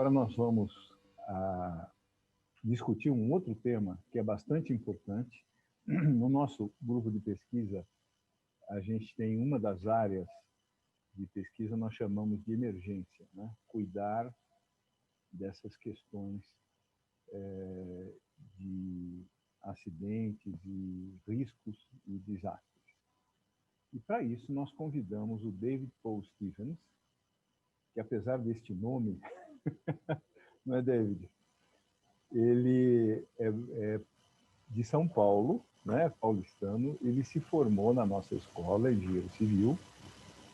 Agora nós vamos discutir um outro tema que é bastante importante. No nosso grupo de pesquisa, a gente tem uma das áreas de pesquisa, nós chamamos de emergência, né? Cuidar dessas questões de acidentes e riscos e desastres. E para isso nós convidamos o David Paul Stephens, que apesar deste nome, não é, David? Ele é de São Paulo, né, paulistano. Ele se formou na nossa escola, engenheiro civil,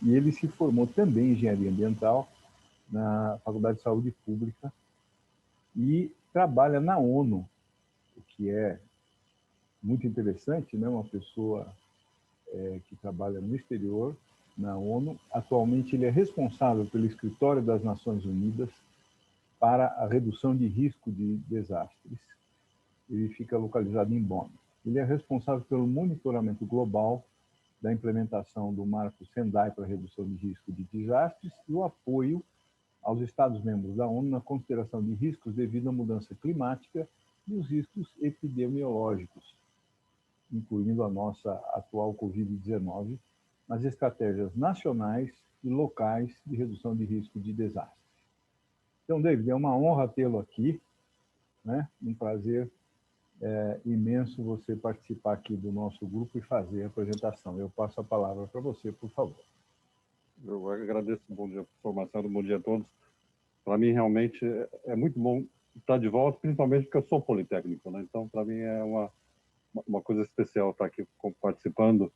e ele se formou também em engenharia ambiental na Faculdade de Saúde Pública e trabalha na ONU, o que é muito interessante, né? Uma pessoa que trabalha no exterior, na ONU. Atualmente ele é responsável pelo Escritório das Nações Unidas para a redução de risco de desastres. Ele fica localizado em Bonn. Ele é responsável pelo monitoramento global da implementação do marco Sendai para a redução de risco de desastres e o apoio aos Estados-membros da ONU na consideração de riscos devido à mudança climática e os riscos epidemiológicos, incluindo a nossa atual Covid-19, nas estratégias nacionais e locais de redução de risco de desastres. Então, David, é uma honra tê-lo aqui, né? Um prazer imenso você participar aqui do nosso grupo e fazer a apresentação. Eu passo a palavra para você, por favor. Eu agradeço. Bom dia, professor Marcelo. Bom dia a todos. Para mim, realmente, é muito bom estar de volta, principalmente porque eu sou politécnico, né? Então, para mim, é uma coisa especial estar aqui participando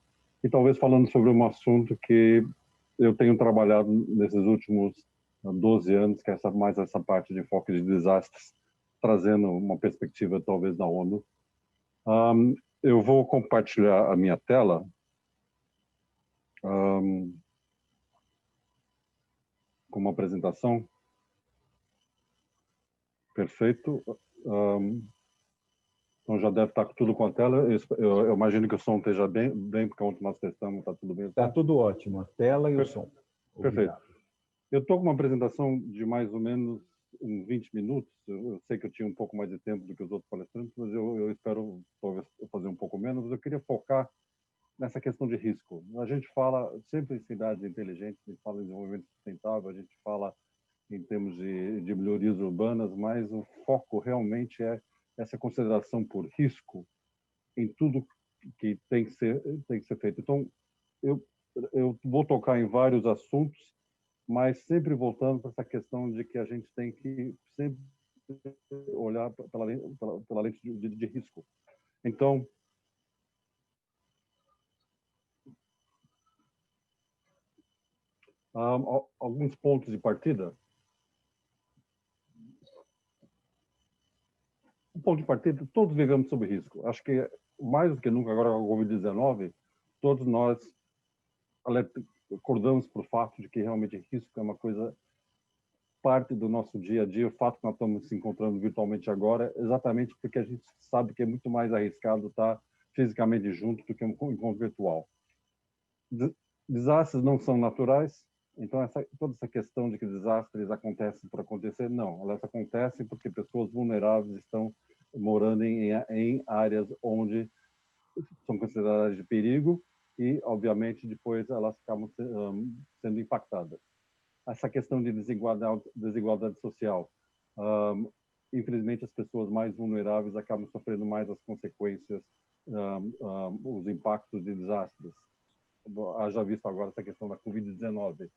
e talvez falando sobre um assunto que eu tenho trabalhado nesses últimos 12 anos, que é mais essa parte de enfoque de desastres, trazendo uma perspectiva talvez da ONU. Eu vou compartilhar a minha tela. Com uma apresentação. Perfeito. Então já deve estar tudo com a tela. Eu imagino que o som esteja bem, porque ontem nós testamos, está tudo bem. Está tudo ótimo, a tela e o som. Perfeito. Eu estou com uma apresentação de mais ou menos uns 20 minutos. Eu sei que eu tinha um pouco mais de tempo do que os outros palestrantes, mas eu espero talvez fazer um pouco menos. Mas eu queria focar nessa questão de risco. A gente fala sempre em cidades inteligentes, a gente fala em desenvolvimento sustentável, a gente fala em termos de melhorias urbanas, mas o foco realmente é essa consideração por risco em tudo que tem que ser feito. Então, eu vou tocar em vários assuntos, mas sempre voltando para essa questão de que a gente tem que sempre olhar pela lente de risco. Então, alguns pontos de partida. O ponto de partida, todos vivemos sob risco. Acho que mais do que nunca agora com a Covid-19, todos nós acordamos para o fato de que realmente risco é uma coisa parte do nosso dia a dia. O fato que nós estamos se encontrando virtualmente agora, exatamente porque a gente sabe que é muito mais arriscado estar fisicamente junto do que um encontro virtual. Desastres não são naturais, então toda essa questão de que desastres acontecem por acontecer, não. Elas acontecem porque pessoas vulneráveis estão morando em áreas onde são consideradas de perigo e, obviamente, depois elas acabam sendo impactadas. Essa questão de desigualdade social. Infelizmente, as pessoas mais vulneráveis acabam sofrendo mais as consequências, os impactos de desastres. Já visto agora essa questão da Covid-19.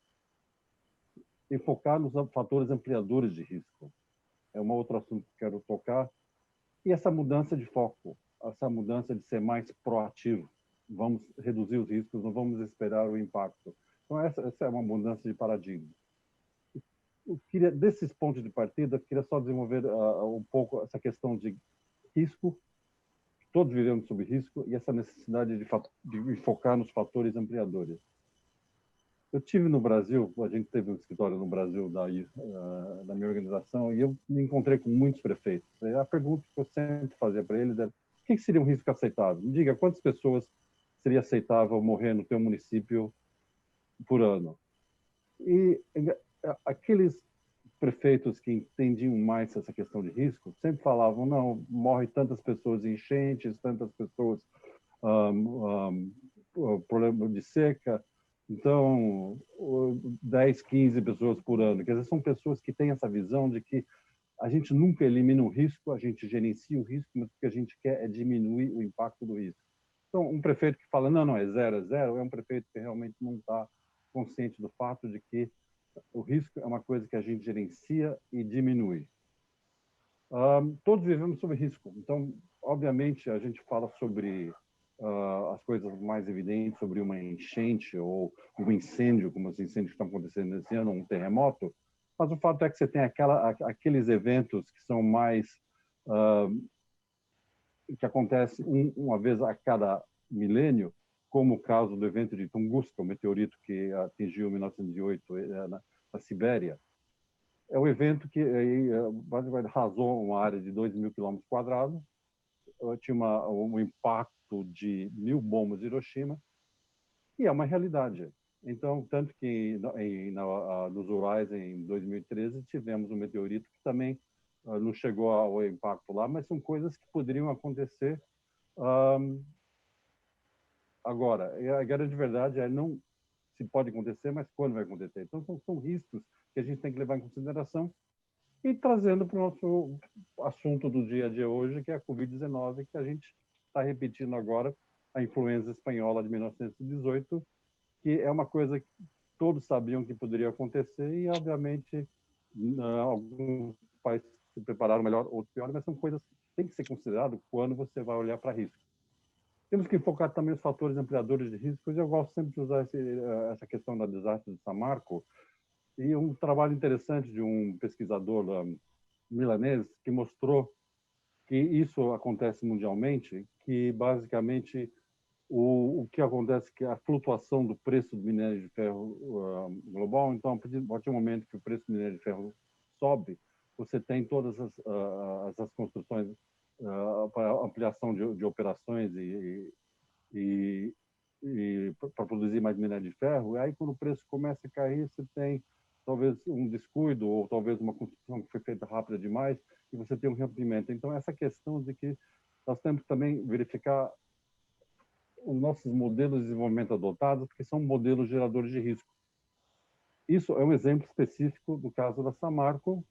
E focar nos fatores ampliadores de risco. É um outro assunto que quero tocar. E essa mudança de foco, essa mudança de ser mais proativo. Vamos reduzir os riscos, não vamos esperar o impacto. Então, essa é uma mudança de paradigma. Desses pontos de partida, eu queria só desenvolver um pouco essa questão de risco. Todos vivemos sob risco e essa necessidade de focar nos fatores ampliadores. Eu tive no Brasil, a gente teve um escritório no Brasil da minha organização e eu me encontrei com muitos prefeitos. A pergunta que eu sempre fazia para eles era: o que seria um risco aceitável? Me diga, quantas pessoas seria aceitável morrer no teu município por ano? E aqueles prefeitos que entendiam mais essa questão de risco sempre falavam, não, morre tantas pessoas em enchentes, tantas pessoas problema de seca, então 10, 15 pessoas por ano. Quer dizer, são pessoas que têm essa visão de que a gente nunca elimina o risco, a gente gerencia o risco, mas o que a gente quer é diminuir o impacto do risco. Então, um prefeito que fala, não, é zero, é um prefeito que realmente não está consciente do fato de que o risco é uma coisa que a gente gerencia e diminui. Todos vivemos sob risco. Então, obviamente, a gente fala sobre as coisas mais evidentes, sobre uma enchente ou um incêndio, como os incêndios que estão acontecendo nesse ano, um terremoto, mas o fato é que você tem aqueles eventos que são mais... que acontece uma vez a cada milênio, como o caso do evento de Tunguska, o meteorito que atingiu em 1908 na Sibéria. É um evento que basicamente arrasou uma área de 2.000 km², tinha um impacto de 1.000 bombas de Hiroshima, e é uma realidade. Então, tanto que nos Urais, em 2013, tivemos um meteorito que também não chegou ao impacto lá, mas são coisas que poderiam acontecer agora. A grande verdade é não se pode acontecer, mas quando vai acontecer. Então, são riscos que a gente tem que levar em consideração e trazendo para o nosso assunto do dia a dia hoje, que é a Covid-19, que a gente está repetindo agora, a influenza espanhola de 1918, que é uma coisa que todos sabiam que poderia acontecer e, obviamente, alguns países se prepararam melhor, outros pior, mas são coisas que têm que ser consideradas quando você vai olhar para risco. Temos que focar também os fatores ampliadores de riscos. Eu gosto sempre de usar essa questão da desastre de São Marco e um trabalho interessante de um pesquisador milanês que mostrou que isso acontece mundialmente, que basicamente o que acontece é que a flutuação do preço do minério de ferro global, então, a partir do momento que o preço do minério de ferro sobe, você tem todas as construções para ampliação de operações e para produzir mais minério de ferro. E aí, quando o preço começa a cair, você tem talvez um descuido ou talvez uma construção que foi feita rápida demais e você tem um rompimento. Então, essa questão de que nós temos que também verificar os nossos modelos de desenvolvimento adotados, porque são modelos geradores de risco. Isso é um exemplo específico do caso da Samarco,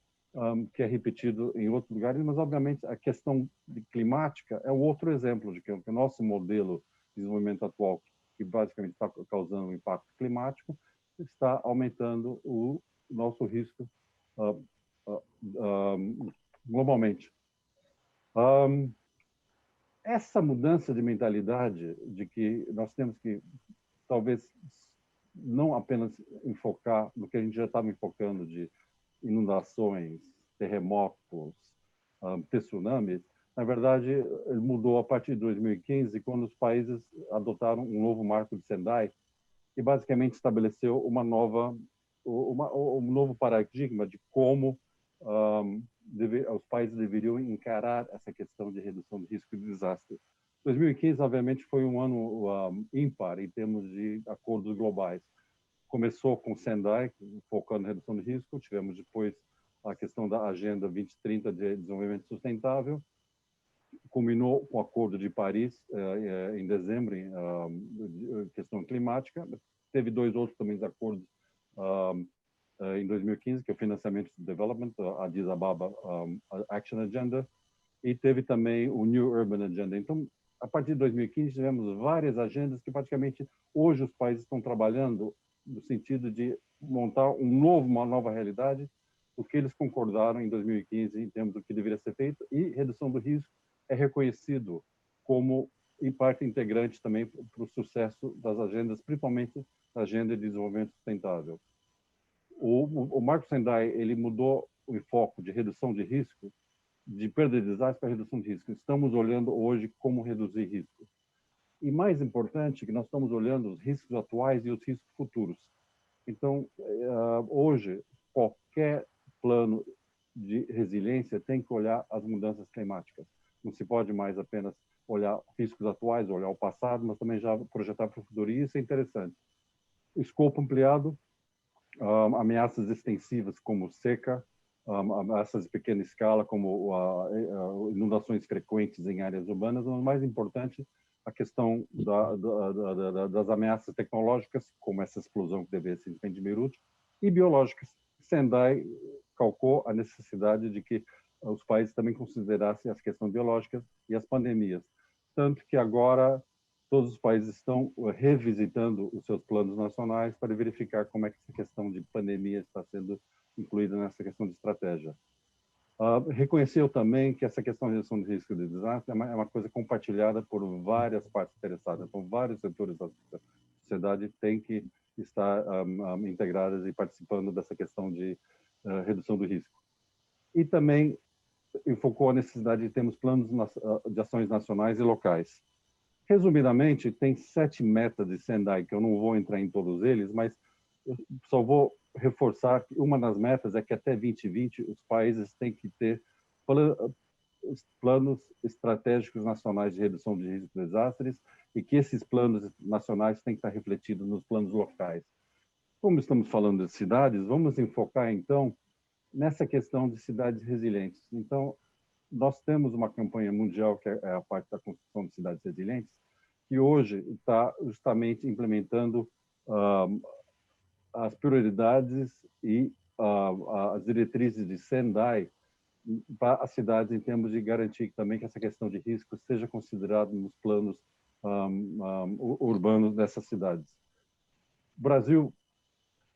que é repetido em outros lugares, mas, obviamente, a questão climática é o outro exemplo de que o nosso modelo de desenvolvimento atual, que basicamente está causando um impacto climático, está aumentando o nosso risco globalmente. Essa mudança de mentalidade de que nós temos que, talvez, não apenas enfocar no que a gente já estava enfocando de inundações, terremotos, tsunamis, na verdade, ele mudou a partir de 2015, quando os países adotaram um novo marco de Sendai, que basicamente estabeleceu um novo paradigma de como os países deveriam encarar essa questão de redução de risco de desastre. 2015, obviamente, foi um ano ímpar em termos de acordos globais. Começou com Sendai, focando na redução de risco, tivemos depois a questão da Agenda 2030 de Desenvolvimento Sustentável, culminou com o Acordo de Paris em dezembro, questão climática. Teve dois outros também acordos em 2015, que é o Financiamento do Development, a Addis Ababa Action Agenda, e teve também o New Urban Agenda. Então, a partir de 2015, tivemos várias agendas que praticamente hoje os países estão trabalhando no sentido de montar uma nova realidade, o que eles concordaram em 2015 em termos do que deveria ser feito, e redução do risco é reconhecido como em parte integrante também para o sucesso das agendas, principalmente a Agenda de Desenvolvimento Sustentável. O Marco Sendai, ele mudou o enfoque de redução de risco, de perda de desastre para redução de risco. Estamos olhando hoje como reduzir risco. E mais importante, que nós estamos olhando os riscos atuais e os riscos futuros. Então, hoje, qualquer plano de resiliência tem que olhar as mudanças climáticas. Não se pode mais apenas olhar riscos atuais, olhar o passado, mas também já projetar para o futuro. E isso é interessante. O escopo ampliado, ameaças extensivas como seca, ameaças de pequena escala, como inundações frequentes em áreas urbanas, mas o mais importante, a questão das ameaças tecnológicas, como essa explosão que teve recentemente em Beirute, e biológicas. Sendai calcou a necessidade de que os países também considerassem as questões biológicas e as pandemias. Tanto que agora todos os países estão revisitando os seus planos nacionais para verificar como é que essa questão de pandemia está sendo incluída nessa questão de estratégia. Reconheceu também que essa questão de redução de risco de desastre é uma coisa compartilhada por várias partes interessadas. Então, vários setores da sociedade têm que estar integradas e participando dessa questão de redução do risco. E também enfocou a necessidade de termos planos de ações nacionais e locais. Resumidamente, tem 7 metas de Sendai, que eu não vou entrar em todos eles, mas eu só vou reforçar que uma das metas é que até 2020 os países têm que ter planos estratégicos nacionais de redução de risco de desastres e que esses planos nacionais têm que estar refletidos nos planos locais. Como estamos falando de cidades, vamos enfocar, então, nessa questão de cidades resilientes. Então, nós temos uma campanha mundial, que é a parte da construção de cidades resilientes, que hoje está justamente implementando as prioridades e as diretrizes de Sendai para as cidades em termos de garantir também que essa questão de risco seja considerada nos planos urbanos dessas cidades. O Brasil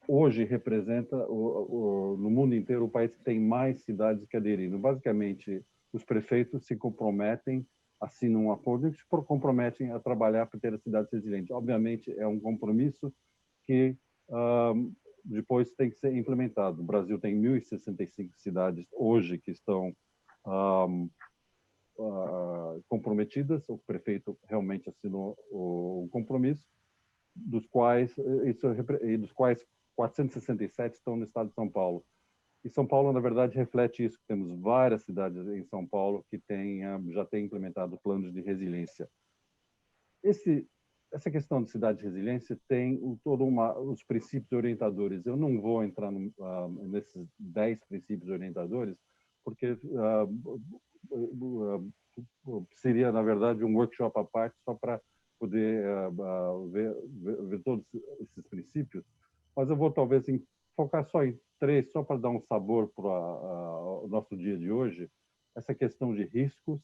hoje representa, no mundo inteiro, o país que tem mais cidades que aderindo. Basicamente, os prefeitos se comprometem, assinam um acordo e se comprometem a trabalhar para ter as cidades resilientes. Obviamente, é um compromisso que depois tem que ser implementado. O Brasil tem 1.065 cidades hoje que estão comprometidas. O prefeito realmente assinou o compromisso, dos quais 467 estão no estado de São Paulo. E São Paulo, na verdade, reflete isso. Temos várias cidades em São Paulo que já têm implementado planos de resiliência. Essa questão de cidade de resiliência tem os princípios orientadores. Eu não vou entrar nesses 10 princípios orientadores, porque seria, na verdade, um workshop à parte só para poder ver todos esses princípios. Mas eu vou, talvez, focar só em 3, só para dar um sabor para o nosso dia de hoje. Essa questão de riscos,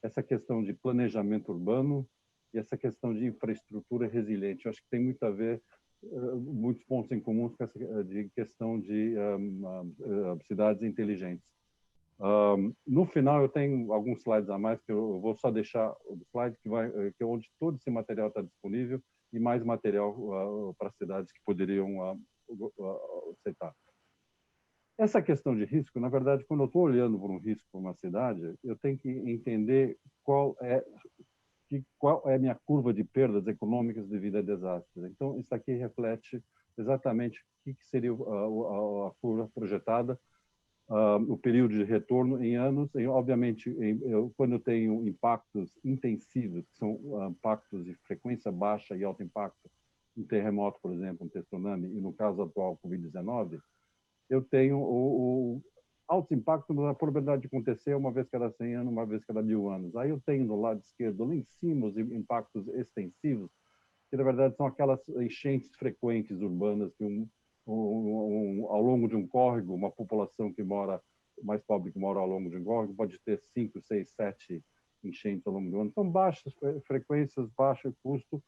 essa questão de planejamento urbano, e essa questão de infraestrutura resiliente. Eu acho que tem muito a ver, muitos pontos em comum com essa questão de cidades inteligentes. No final, eu tenho alguns slides a mais, que eu vou só deixar o slide, que é onde todo esse material está disponível, e mais material para cidades que poderiam aceitar. Essa questão de risco, na verdade, quando eu estou olhando para um risco para uma cidade, eu tenho que entender qual é a minha curva de perdas econômicas devido a desastres. Então, isso aqui reflete exatamente o que seria a curva projetada, o período de retorno em anos. E, obviamente, quando eu tenho impactos intensivos, que são impactos de frequência baixa e alto impacto, um terremoto, por exemplo, um tsunami, e no caso atual, Covid-19, eu tenho alto impacto na probabilidade de acontecer uma vez cada 100 anos, uma vez cada 1000 anos. Aí eu tenho do lado esquerdo, lá em cima, os impactos extensivos, que na verdade são aquelas enchentes frequentes urbanas que ao longo de um córrego, uma população mais pobre que mora ao longo de um córrego pode ter 5, 6, 7 enchentes ao longo do ano. São baixas frequências, baixo custo,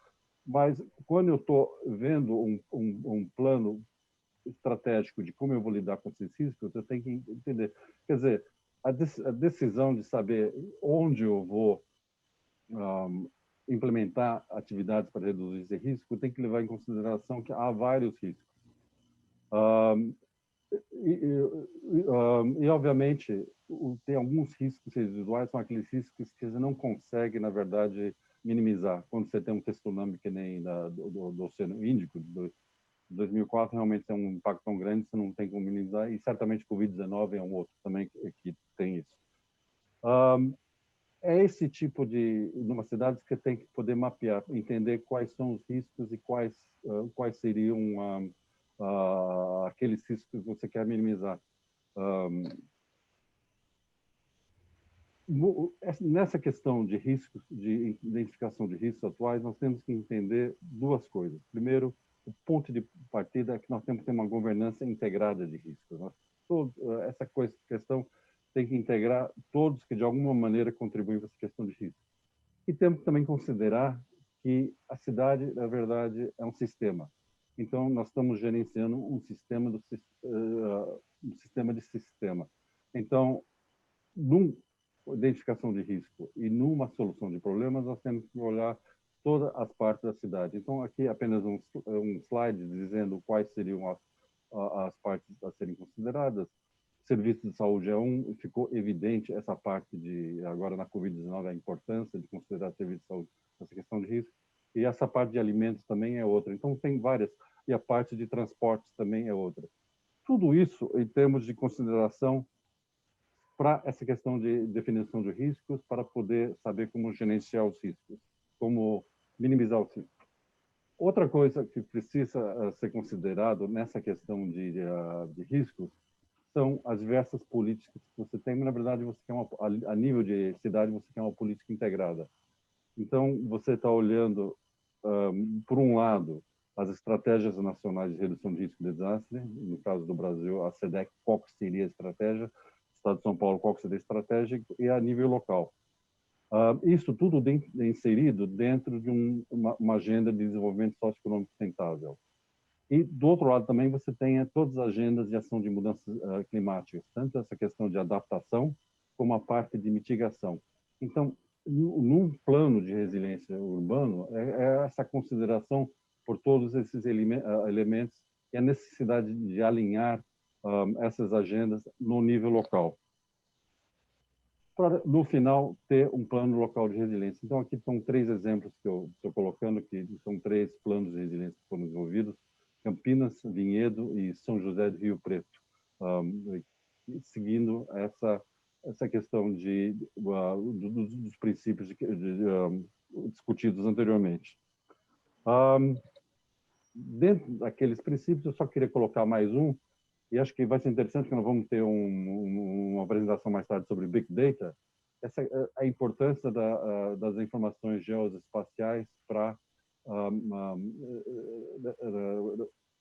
mas quando eu estou vendo um plano estratégico de como eu vou lidar com esses riscos, eu tenho que entender. Quer dizer, a decisão de saber onde eu vou implementar atividades para reduzir esse risco tem que levar em consideração que há vários riscos. Obviamente, tem alguns riscos residuais, são aqueles riscos que você não consegue, na verdade, minimizar. Quando você tem um tsunami que nem do Oceano Índico, 2004 realmente tem um impacto tão grande, você não tem como minimizar, e certamente Covid-19 é um outro também que tem isso. É esse tipo de, numa cidade, que você tem que poder mapear, entender quais são os riscos e quais seriam aqueles riscos que você quer minimizar. Nessa questão de riscos, de identificação de riscos atuais, nós temos que entender duas coisas. Primeiro, o ponto de partida é que nós temos que ter uma governança integrada de riscos. Essa questão tem que integrar todos que, de alguma maneira, contribuem para essa questão de risco. E temos que também considerar que a cidade, na verdade, é um sistema. Então, nós estamos gerenciando um sistema de sistema. Então, identificação de risco e numa solução de problemas, nós temos que olhar todas as partes da cidade. Então, aqui apenas um slide dizendo quais seriam as partes a serem consideradas. Serviço de saúde é ficou evidente essa parte agora na Covid-19, a importância de considerar serviço de saúde nessa questão de risco. E essa parte de alimentos também é outra. Então, tem várias. E a parte de transportes também é outra. Tudo isso em termos de consideração para essa questão de definição de riscos, para poder saber como gerenciar os riscos, como minimizar os riscos. Outra coisa que precisa ser considerado nessa questão de riscos são as diversas políticas que você tem. Na verdade, você quer a nível de cidade, você quer uma política integrada. Então, você está olhando, por um lado, as estratégias nacionais de redução de risco de desastre. No caso do Brasil, a SEDEC, qual que seria a estratégia? Estado de São Paulo, qual que seria a estratégia, e a nível local. Isso tudo inserido dentro de uma agenda de desenvolvimento socioeconômico sustentável. E, do outro lado, também você tem todas as agendas de ação de mudanças climáticas, tanto essa questão de adaptação, como a parte de mitigação. Então, num plano de resiliência urbano, é essa consideração por todos esses elementos e a necessidade de alinhar essas agendas no nível local, para, no final, ter um plano local de resiliência. Então, aqui são 3 exemplos que eu estou colocando, que são 3 planos de resiliência que foram desenvolvidos: Campinas, Vinhedo e São José do Rio Preto, seguindo essa questão dos princípios discutidos anteriormente. Dentro daqueles princípios, eu só queria colocar mais um, e acho que vai ser interessante, que nós vamos ter uma apresentação mais tarde sobre Big Data, a importância das informações geoespaciais para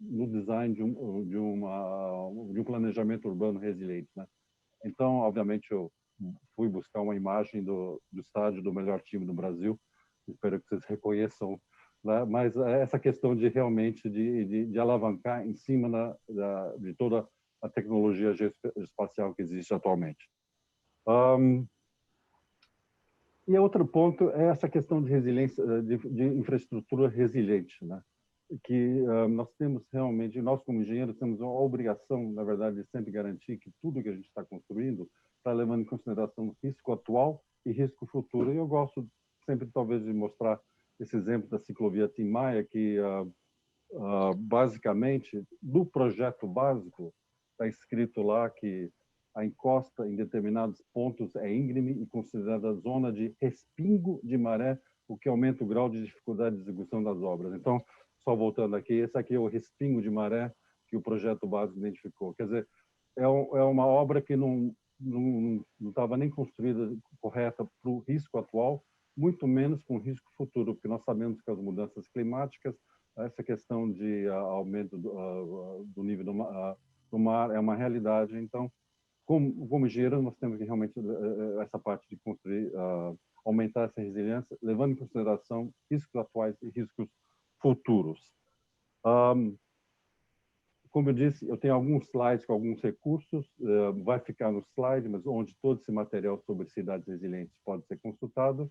no design de um planejamento urbano resiliente, né? Então, obviamente, eu fui buscar uma imagem do estádio do melhor time do Brasil, espero que vocês reconheçam, né? Mas essa questão de realmente de alavancar em cima de toda a tecnologia geoespacial que existe atualmente. E outro ponto é essa questão de resiliência, de infraestrutura resiliente, né? Que nós temos realmente, nós como engenheiros temos a obrigação, na verdade, de sempre garantir que tudo que a gente está construindo está levando em consideração risco atual e risco futuro. E eu gosto sempre, talvez, de mostrar esse exemplo da ciclovia Tim Maia, que basicamente, do projeto básico, está escrito lá que a encosta em determinados pontos é íngreme e considerada zona de respingo de maré, o que aumenta o grau de dificuldade de execução das obras. Então, só voltando aqui, esse aqui é o respingo de maré que o projeto básico identificou. Quer dizer, é uma obra que não estava nem construída correta para o risco atual, muito menos com o risco futuro, porque nós sabemos que as mudanças climáticas, essa questão de aumento do nível do mar é uma realidade. Então, como engenheiro, nós temos que realmente essa parte de construir, aumentar essa resiliência, levando em consideração riscos atuais e riscos futuros. Como eu disse, eu tenho alguns slides com alguns recursos, vai ficar no slide, mas onde todo esse material sobre cidades resilientes pode ser consultado.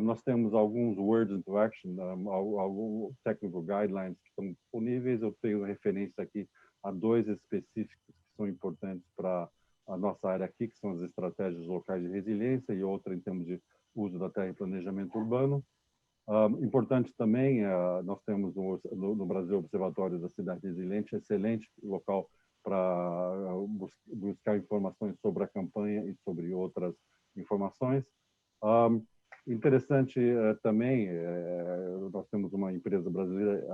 Nós temos alguns words into action, alguns technical guidelines que estão disponíveis. Eu tenho referência aqui a 2 específicos que são importantes para a nossa área aqui, que são as estratégias locais de resiliência, e outra em termos de uso da terra e planejamento urbano. Importante também, nós temos no Brasil o Observatório da Cidade Resiliente, excelente local para buscar informações sobre a campanha e sobre outras informações. Interessante também, nós temos uma empresa brasileira,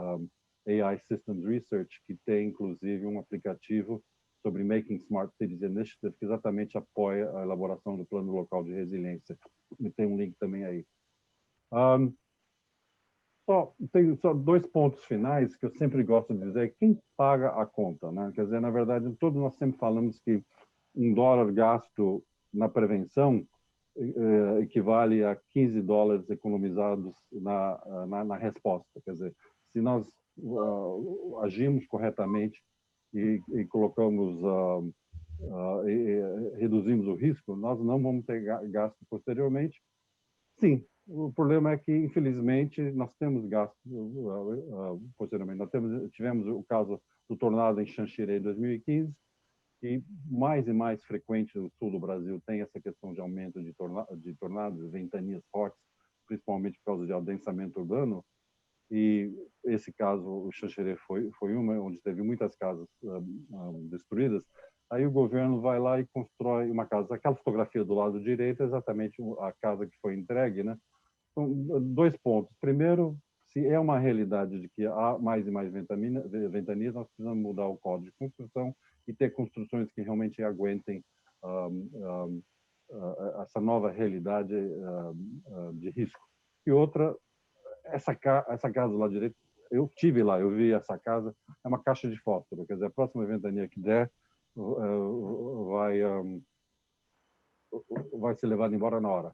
AI Systems Research, que tem inclusive um aplicativo sobre Making Smart Cities Initiative, que exatamente apoia a elaboração do Plano Local de Resiliência. E tem um link também aí. Tenho só 2 pontos finais que eu sempre gosto de dizer. Quem paga a conta, né? Quer dizer, na verdade, todos nós sempre falamos que $1 gasto na prevenção equivale a $15 economizados na resposta. Quer dizer, se nós agimos corretamente e colocamos, reduzimos o risco, nós não vamos ter gasto posteriormente. Sim, o problema é que, infelizmente, nós temos gasto posteriormente. Nós tivemos o caso do tornado em Xanxerê em 2015, e mais frequente no sul do Brasil tem essa questão de aumento de tornados, ventanias fortes, principalmente por causa de adensamento urbano. E esse caso, o Xanxerê foi uma onde teve muitas casas destruídas. Aí o governo vai lá e constrói uma casa. Aquela fotografia do lado direito é exatamente a casa que foi entregue, né? Então, 2 pontos. Primeiro, se é uma realidade de que há mais e mais ventanias, nós precisamos mudar o código de construção e ter construções que realmente aguentem essa nova realidade de risco. E outra, essa casa lá direito, eu tive lá, eu vi essa casa, é uma caixa de fósforo, quer dizer, a próxima ventania que der vai ser levada embora na hora.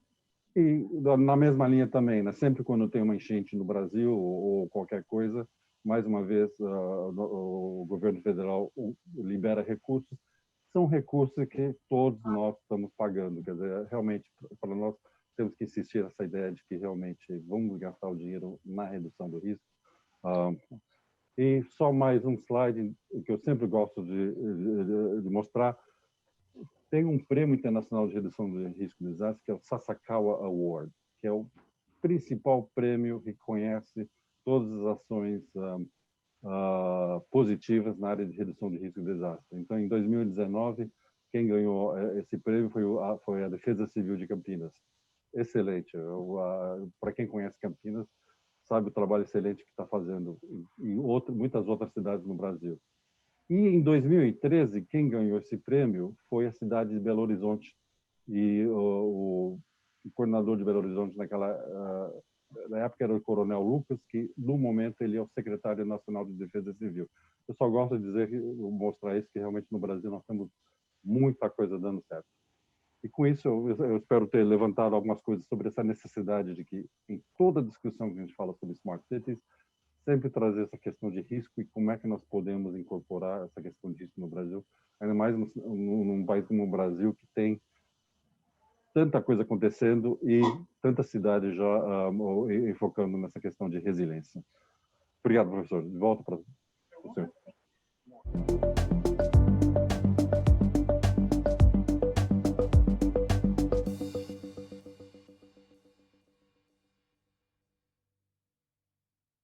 E na mesma linha também, né? Sempre quando tem uma enchente no Brasil ou qualquer coisa, mais uma vez o governo federal libera recursos. São recursos que todos nós estamos pagando. Quer dizer, realmente, para nós, temos que insistir nessa ideia de que realmente vamos gastar o dinheiro na redução do risco. E só mais um slide que eu sempre gosto de mostrar. Tem um prêmio internacional de redução de risco de desastre, que é o Sasakawa Award, que é o principal prêmio que reconhece todas as ações positivas na área de redução de risco de desastre. Então, em 2019, quem ganhou esse prêmio foi a Defesa Civil de Campinas. Excelente. Para quem conhece Campinas, sabe o trabalho excelente que está fazendo em muitas outras cidades no Brasil. E em 2013, quem ganhou esse prêmio foi a cidade de Belo Horizonte. E o coordenador de Belo Horizonte na época era o Coronel Lucas, que no momento ele é o secretário nacional de Defesa Civil. Eu só gosto de mostrar isso, que realmente no Brasil nós temos muita coisa dando certo. E com isso eu espero ter levantado algumas coisas sobre essa necessidade de que em toda a discussão que a gente fala sobre Smart Cities, sempre trazer essa questão de risco e como é que nós podemos incorporar essa questão de risco no Brasil, ainda mais num país como o Brasil, que tem tanta coisa acontecendo e tantas cidades já focando nessa questão de resiliência. Obrigado, professor. De volta para o senhor.